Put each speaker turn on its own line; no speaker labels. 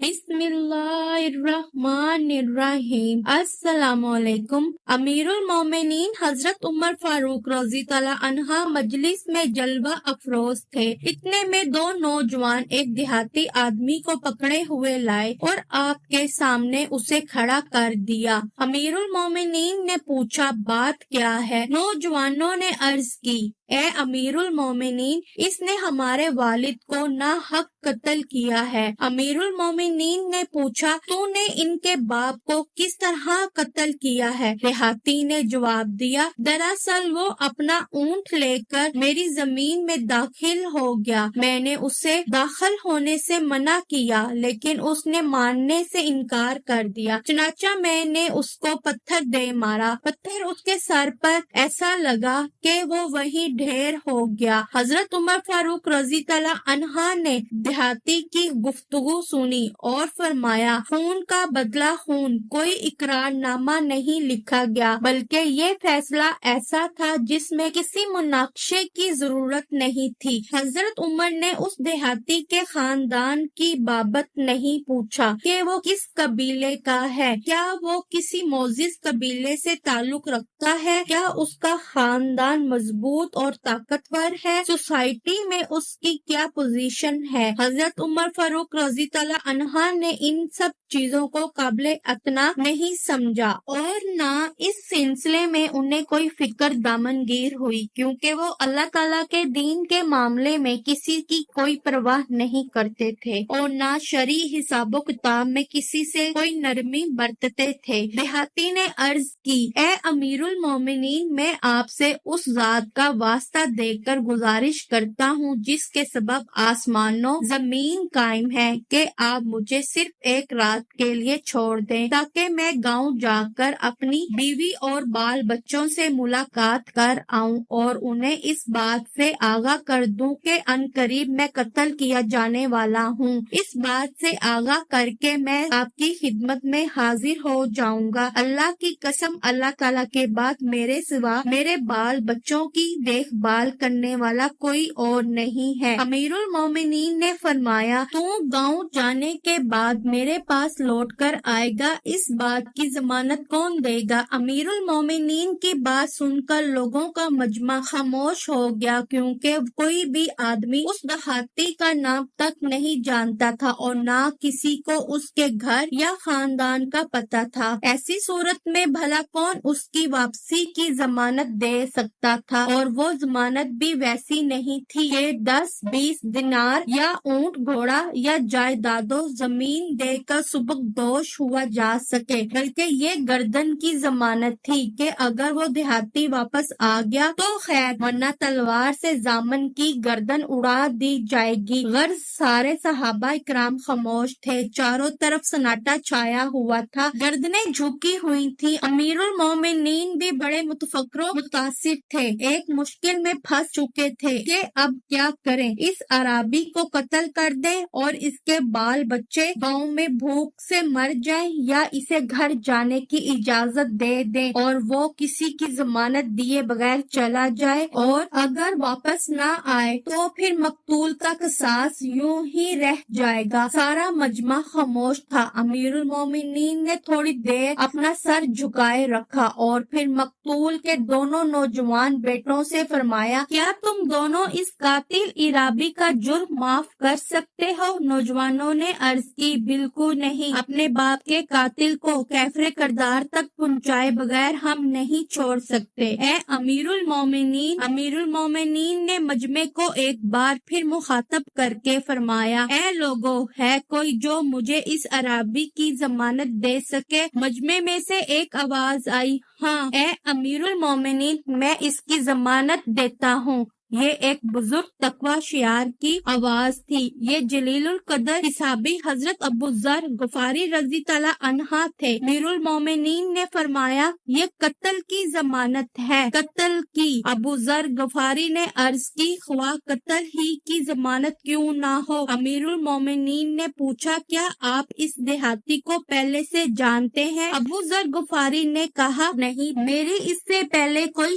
بسم اللہ الرحمن الرحیم۔ السلام علیکم۔ امیر المومنین حضرت عمر فاروق رضی اللہ عنہ مجلس میں جلوہ افروز تھے۔ اتنے میں دو نوجوان ایک دیہاتی آدمی کو پکڑے ہوئے لائے اور آپ کے سامنے اسے کھڑا کر دیا۔ امیر المومنین نے پوچھا بات کیا ہے؟ نوجوانوں نے عرض کی اے امیر المومنین، اس نے ہمارے والد کو ناحق قتل کیا ہے۔ امیر المومنین نے پوچھا تو نے ان کے باپ کو کس طرح قتل کیا ہے؟ دیہاتی نے جواب دیا دراصل وہ اپنا اونٹ لے کر میری زمین میں داخل ہو گیا، میں نے اسے داخل ہونے سے منع کیا لیکن اس نے ماننے سے انکار کر دیا، چنانچہ میں نے اس کو پتھر دے مارا، پتھر اس کے سر پر ایسا لگا کہ وہ وہی ڈھیر ہو گیا۔ حضرت عمر فاروق رضی اللہ عنہ نے دیہاتی کی گفتگو سنی اور فرمایا خون کا بدلہ خون، کوئی اقرار نامہ نہیں لکھا گیا بلکہ یہ فیصلہ ایسا تھا جس میں کسی مناقشے کی ضرورت نہیں تھی۔ حضرت عمر نے اس دیہاتی کے خاندان کی بابت نہیں پوچھا کہ وہ کس قبیلے کا ہے، کیا وہ کسی معزز قبیلے سے تعلق رکھتا ہے، کیا اس کا خاندان مضبوط اور طاقتور ہے، سوسائٹی میں اس کی کیا پوزیشن ہے۔ حضرت عمر فاروق رضی اللہ عنہ نے ان سب چیزوں کو قابل اعتنا نہیں سمجھا اور نہ اس سلسلے میں انہیں کوئی فکر دامنگیر ہوئی، کیونکہ وہ اللہ تعالیٰ کے دین کے معاملے میں کسی کی کوئی پرواہ نہیں کرتے تھے اور نہ شرعی حساب و کتاب میں کسی سے کوئی نرمی برتتے تھے۔ دیہاتی نے عرض کی اے امیر المومنین، میں آپ سے اس ذات کا واسطہ دے کر گزارش کرتا ہوں جس کے سبب آسمانوں زمین قائم ہے کہ آپ مجھے صرف ایک رات کے لیے چھوڑ دیں تاکہ میں گاؤں جا کر اپنی بیوی اور بال بچوں سے ملاقات کر آؤں اور انہیں اس بات سے آگاہ کر دوں کہ عنقریب میں قتل کیا جانے والا ہوں۔ اس بات سے آگاہ کر کے میں آپ کی خدمت میں حاضر ہو جاؤں گا۔ اللہ کی قسم، اللہ تعالیٰ کے بعد میرے سوا میرے بال بچوں کی دیکھ بھال کرنے والا کوئی اور نہیں ہے۔ امیر المومنین نے فرمایا تو گاؤں جانے کے بعد میرے پاس لوٹ کر آئے گا، اس بات کی ضمانت کون دے گا؟ امیر المومنین کی بات سن کر لوگوں کا مجمع خاموش ہو گیا، کیونکہ کوئی بھی آدمی اس دیہاتی کا نام تک نہیں جانتا تھا اور نہ کسی کو اس کے گھر یا خاندان کا پتہ تھا۔ ایسی صورت میں بھلا کون اس کی واپسی کی ضمانت دے سکتا تھا، اور وہ ضمانت بھی ویسی نہیں تھی کہ 10-20 دینار یا اونٹ گھوڑا یا جائیدادوں زمین دے کر سبکدوش ہوا جا سکے، بلکہ یہ گردن کی ضمانت تھی کہ اگر وہ دیہاتی واپس آ گیا تو خیر، ورنہ تلوار سے ضامن کی گردن اڑا دی جائے گی۔ غرض سارے صحابہ کرام خاموش تھے، چاروں طرف سناٹا چھایا ہوا تھا، گردنیں جھکی ہوئی تھی۔ امیر المومنین بھی بڑے متفکر و متاثر تھے، ایک مشکل میں پھنس چکے تھے کہ اب کیا کریں، اس عرابی کو قتل کر دیں اور اس کے بال بچے گاؤں میں بھوک سے مر جائیں، یا اسے گھر جانے کی اجازت دے دیں اور وہ کسی کی ضمانت دیے بغیر چلا جائے، اور اگر واپس نہ آئے تو پھر مقتول کا قصاص یوں ہی رہ جائے گا۔ سارا مجمع خاموش تھا۔ امیر المومنین نے تھوڑی دیر اپنا سر جھکائے رکھا اور پھر مقتول کے دونوں نوجوان بیٹوں سے فرمایا کیا تم دونوں اس قاتل عرابی کا جرم معاف کر سکتے ہو؟ نوجوانوں نے عرض کی بالکل نہیں، اپنے باپ کے قاتل کو کیفر کردار تک پہنچائے بغیر ہم نہیں چھوڑ سکتے۔ اے امیر المومنین، امیر المومنین نے مجمع کو ایک بار پھر مخاطب کر کے فرمایا اے لوگو، ہے کوئی جو مجھے اس عرابی کی ضمانت دے سکے؟ مجمع میں سے ایک آواز آئی ہاں اے امیر المومنین، میں اس کی ضمانت دیتا ہوں۔ یہ ایک بزرگ تقوی شعار کی آواز تھی۔ یہ جلیل القدر صحابی حضرت ابو ذر غفاری رضی اللہ عنہ تھے۔ امیر المومنین نے فرمایا یہ قتل کی ضمانت ہے، قتل کی۔ ابو ذر غفاری نے عرض کی خواہ قتل ہی کی ضمانت کیوں نہ ہو۔ امیر المومنین نے پوچھا کیا آپ اس دیہاتی کو پہلے سے جانتے ہیں؟ ابو ذر غفاری نے کہا نہیں، میری اس سے پہلے کوئی